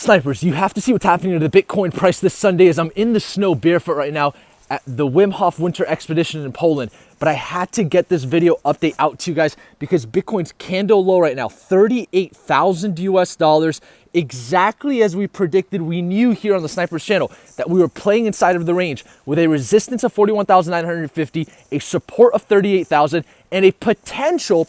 Snipers, you have to see what's happening to the Bitcoin price this Sunday as I'm in the snow barefoot right now at the Wim Hof Winter Expedition in Poland. But I had to get this video update out to you guys because Bitcoin's candle low right now, 38,000 US dollars, exactly as we predicted. We knew here on the Snipers channel that we were playing inside of the range with a resistance of 41,950, a support of 38,000, and a potential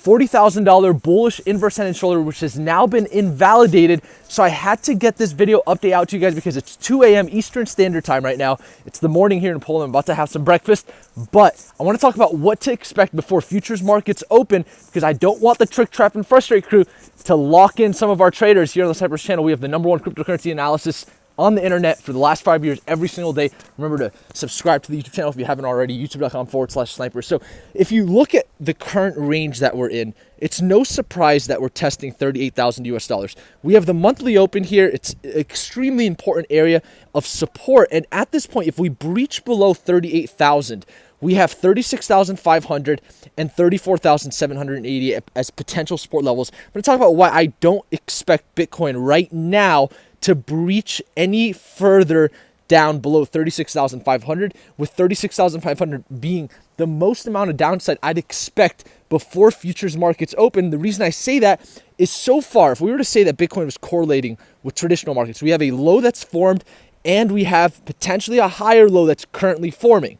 $40,000 bullish inverse head and shoulder, which has now been invalidated. So I had to get this video update out to you guys because it's 2 a.m. Eastern Standard Time right now. It's the morning here in Poland. I'm about to have some breakfast, but I want to talk about what to expect before futures markets open because I don't want the Trick, Trap, and Frustrate crew to lock in some of our traders here on the Snipers channel. We have the #1 cryptocurrency analysis on the internet for the last 5 years, every single day. Remember to subscribe to the YouTube channel if you haven't already, youtube.com/snipers. So if you look at the current range that we're in, it's no surprise that we're testing 38,000 US dollars. We have the monthly open here. It's an extremely important area of support. And at this point, if we breach below 38,000, we have 36,500 and 34,780 as potential support levels. I'm going to talk about why I don't expect Bitcoin right now to breach any further down below 36,500, with 36,500 being the most amount of downside I'd expect before futures markets open. The reason I say that is so far, if we were to say that Bitcoin was correlating with traditional markets, we have a low that's formed and we have potentially a higher low that's currently forming.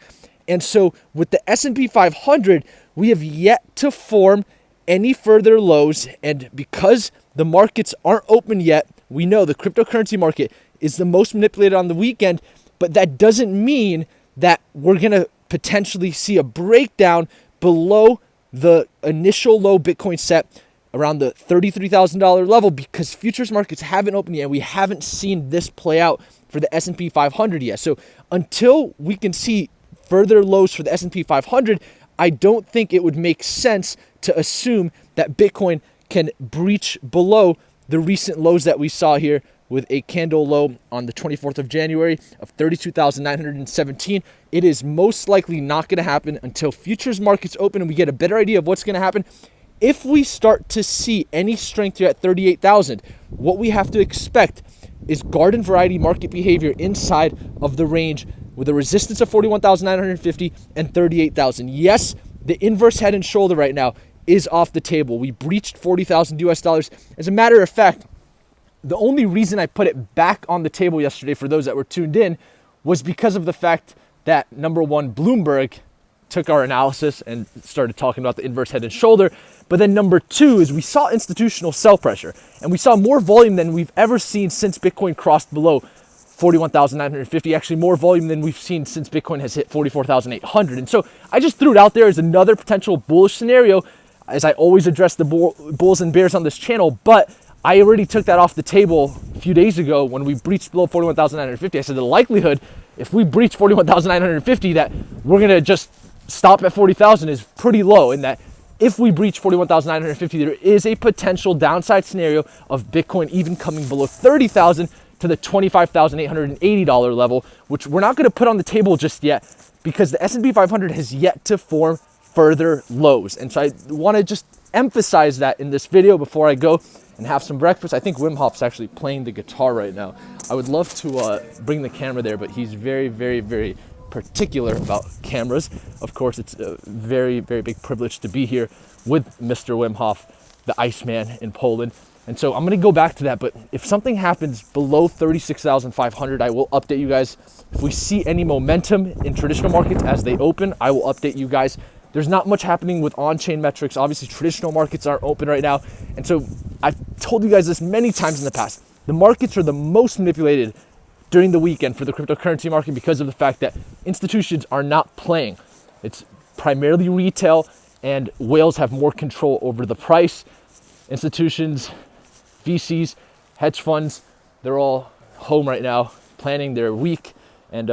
And so with the S&P 500, we have yet to form any further lows. And because the markets aren't open yet, we know the cryptocurrency market is the most manipulated on the weekend, but that doesn't mean that we're going to potentially see a breakdown below the initial low Bitcoin set around the $33,000 level because futures markets haven't opened yet and we haven't seen this play out for the S&P 500 yet. So until we can see further lows for the S&P 500, I don't think it would make sense to assume that Bitcoin can breach below the recent lows that we saw here with a candle low on the 24th of January of 32,917. It is most likely not going to happen until futures markets open and we get a better idea of what's going to happen. If we start to see any strength here at 38,000, what we have to expect is garden variety market behavior inside of the range with a resistance of 41,950 and 38,000. Yes, the inverse head and shoulder right now is off the table. We breached 40,000 US dollars. As a matter of fact, the only reason I put it back on the table yesterday for those that were tuned in was because of the fact that #1, Bloomberg took our analysis and started talking about the inverse head and shoulder. But then #2 is we saw institutional sell pressure and we saw more volume than we've ever seen since Bitcoin crossed below 41,950, actually more volume than we've seen since Bitcoin has hit 44,800. And so I just threw it out there as another potential bullish scenario, as I always address the bulls and bears on this channel, but I already took that off the table a few days ago when we breached below 41,950. I said the likelihood, if we breach 41,950, that we're going to just stop at 40,000 is pretty low, and that if we breach 41,950, there is a potential downside scenario of Bitcoin even coming below 30,000 to the $25,880 level, which we're not going to put on the table just yet because the S&P 500 has yet to form further lows. And so I want to just emphasize that in this video before I go and have some breakfast. I think Wim Hof's actually playing the guitar right now. I would love to bring the camera there, but he's very, very, very particular about cameras. Of course, it's a very, very big privilege to be here with Mr. Wim Hof, the Iceman in Poland. And so I'm going to go back to that, but if something happens below 36,500, I will update you guys. If we see any momentum in traditional markets as they open, I will update you guys. There's not much happening with on-chain metrics. Obviously, traditional markets aren't open right now. And so I've told you guys this many times in the past. The markets are the most manipulated during the weekend for the cryptocurrency market because of the fact that institutions are not playing. It's primarily retail and whales have more control over the price. Institutions, VCs, hedge funds, they're all home right now planning their week. And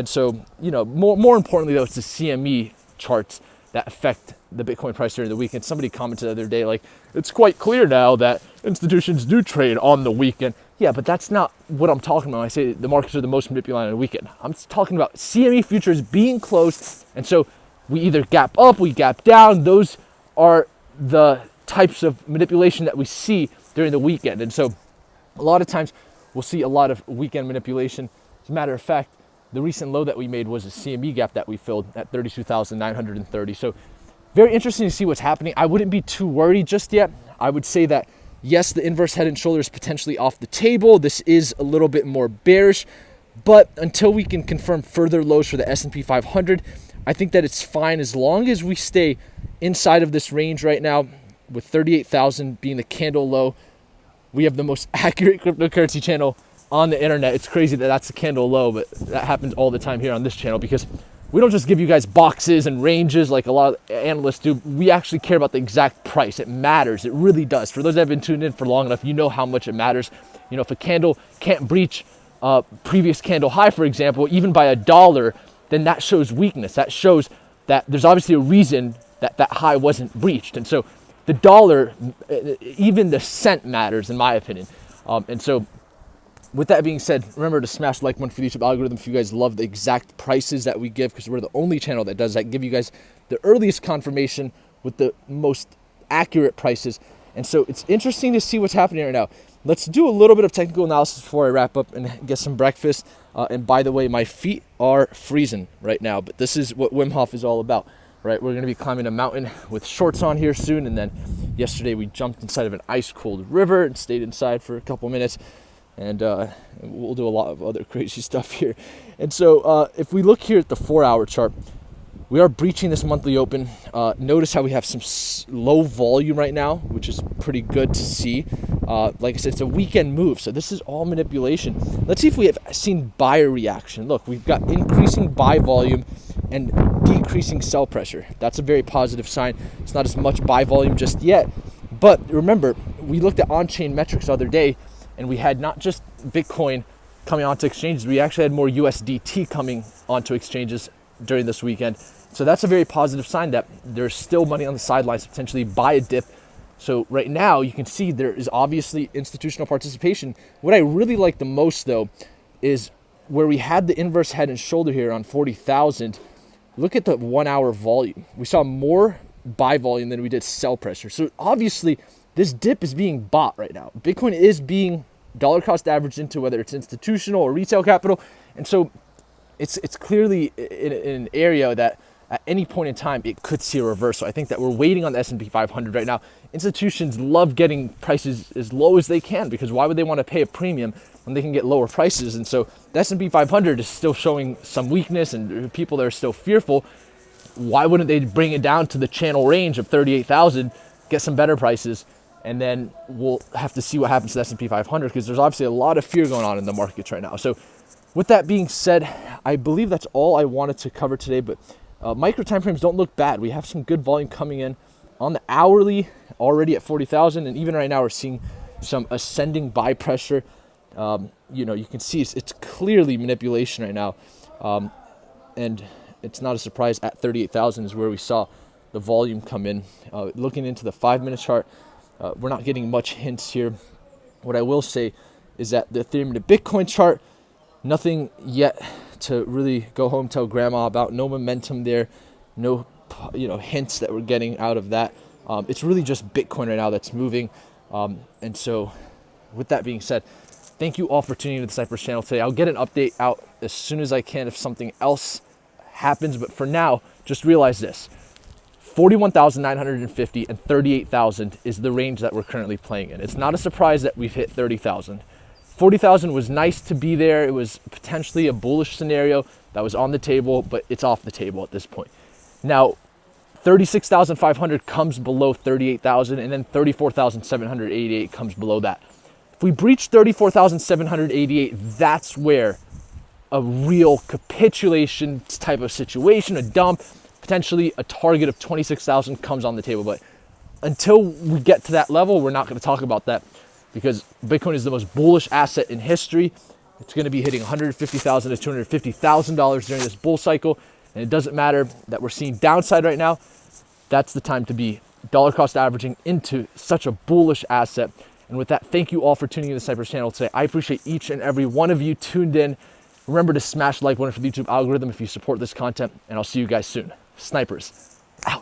so, you know, more importantly though, it's the CME charts that affect the Bitcoin price during the week. And somebody commented the other day, like, it's quite clear now that institutions do trade on the weekend. Yeah, but that's not what I'm talking about when I say the markets are the most manipulated on the weekend. I'm talking about CME futures being closed. And so we either gap up, we gap down. Those are the types of manipulation that we see during the weekend. And so A lot of times we'll see a lot of weekend manipulation. As a matter of fact, the recent low that we made was a CME gap that we filled at 32,930. So very interesting to see what's happening. I wouldn't be too worried just yet. I would say that, yes, the inverse head and shoulder is potentially off the table. This is a little bit more bearish, but until we can confirm further lows for the S&P 500, I think that it's fine as long as we stay inside of this range right now, with 38,000 being the candle low. We have the most accurate cryptocurrency channel on the internet. It's crazy that that's a candle low, but that happens all the time here on this channel because we don't just give you guys boxes and ranges like a lot of analysts do. We actually care about the exact price. It matters. It really does. For those that have been tuned in for long enough, you know how much it matters. You know, if a candle can't breach previous candle high, for example, even by $1, then that shows weakness. That shows that there's obviously a reason that that high wasn't breached. And so the dollar, even the cent matters in my opinion. And so with that being said, remember to smash the like button for the YouTube algorithm if you guys love the exact prices that we give, because we're the only channel that does that, give you guys the earliest confirmation with the most accurate prices. And so it's interesting to see what's happening right now. Let's do a little bit of technical analysis before I wrap up and get some breakfast. And by the way, my feet are freezing right now, but this is what Wim Hof is all about, right? We're going to be climbing a mountain with shorts on here soon. And then yesterday we jumped inside of an ice cold river and stayed inside for a couple minutes. And we'll do a lot of other crazy stuff here. And so if we look here at the 4-hour chart, we are breaching this monthly open. Notice how we have some low volume right now, which is pretty good to see. Like I said, it's a weekend move, so this is all manipulation. Let's see if we have seen buyer reaction. Look, we've got increasing buy volume and decreasing sell pressure. That's a very positive sign. It's not as much buy volume just yet. But remember, we looked at OnChain Metrics the other day, and we had not just Bitcoin coming onto exchanges, we actually had more USDT coming onto exchanges during this weekend. So that's a very positive sign that there's still money on the sidelines to potentially buy a dip. So right now you can see there is obviously institutional participation. What I really like the most though is where we had the inverse head and shoulder here on 40,000. Look at the 1-hour volume. We saw more buy volume than we did sell pressure. So obviously this dip is being bought right now. Bitcoin is being dollar cost averaged into, whether it's institutional or retail capital. And so it's clearly in an area that at any point in time, it could see a reversal. I think that we're waiting on the S&P 500 right now. Institutions love getting prices as low as they can, because why would they want to pay a premium when they can get lower prices? And so the S&P 500 is still showing some weakness and people that are still fearful. Why wouldn't they bring it down to the channel range of 38,000, get some better prices? And then we'll have to see what happens to the S&P 500, because there's obviously a lot of fear going on in the markets right now. So with that being said, I believe that's all I wanted to cover today, but micro time frames don't look bad. We have some good volume coming in on the hourly, already at 40,000. And even right now we're seeing some ascending buy pressure. You know, you can see it's clearly manipulation right now. And it's not a surprise at 38,000 is where we saw the volume come in. Looking into the 5-minute chart, we're not getting much hints here. What I will say is that the Ethereum to Bitcoin chart, nothing yet to really go home, tell grandma about. No momentum there, no hints that we're getting out of that. It's really just Bitcoin right now that's moving. And so with that being said, thank you all for tuning into the Snipers channel today. I'll get an update out as soon as I can if something else happens. But for now, just realize this. 41,950 and 38,000 is the range that we're currently playing in. It's not a surprise that we've hit 30,000. 40,000 was nice to be there. It was potentially a bullish scenario that was on the table, but it's off the table at this point. Now, 36,500 comes below 38,000, and then 34,788 comes below that. If we breach 34,788, that's where a real capitulation type of situation, a dump, potentially a target of 26,000 comes on the table. But until we get to that level, we're not going to talk about that, because Bitcoin is the most bullish asset in history. It's going to be hitting $150,000 to $250,000 during this bull cycle. And it doesn't matter that we're seeing downside right now. That's the time to be dollar cost averaging into such a bullish asset. And with that, thank you all for tuning in to the Snipers channel today. I appreciate each and every one of you tuned in. Remember to smash the like button for the YouTube algorithm if you support this content, and I'll see you guys soon. Snipers out.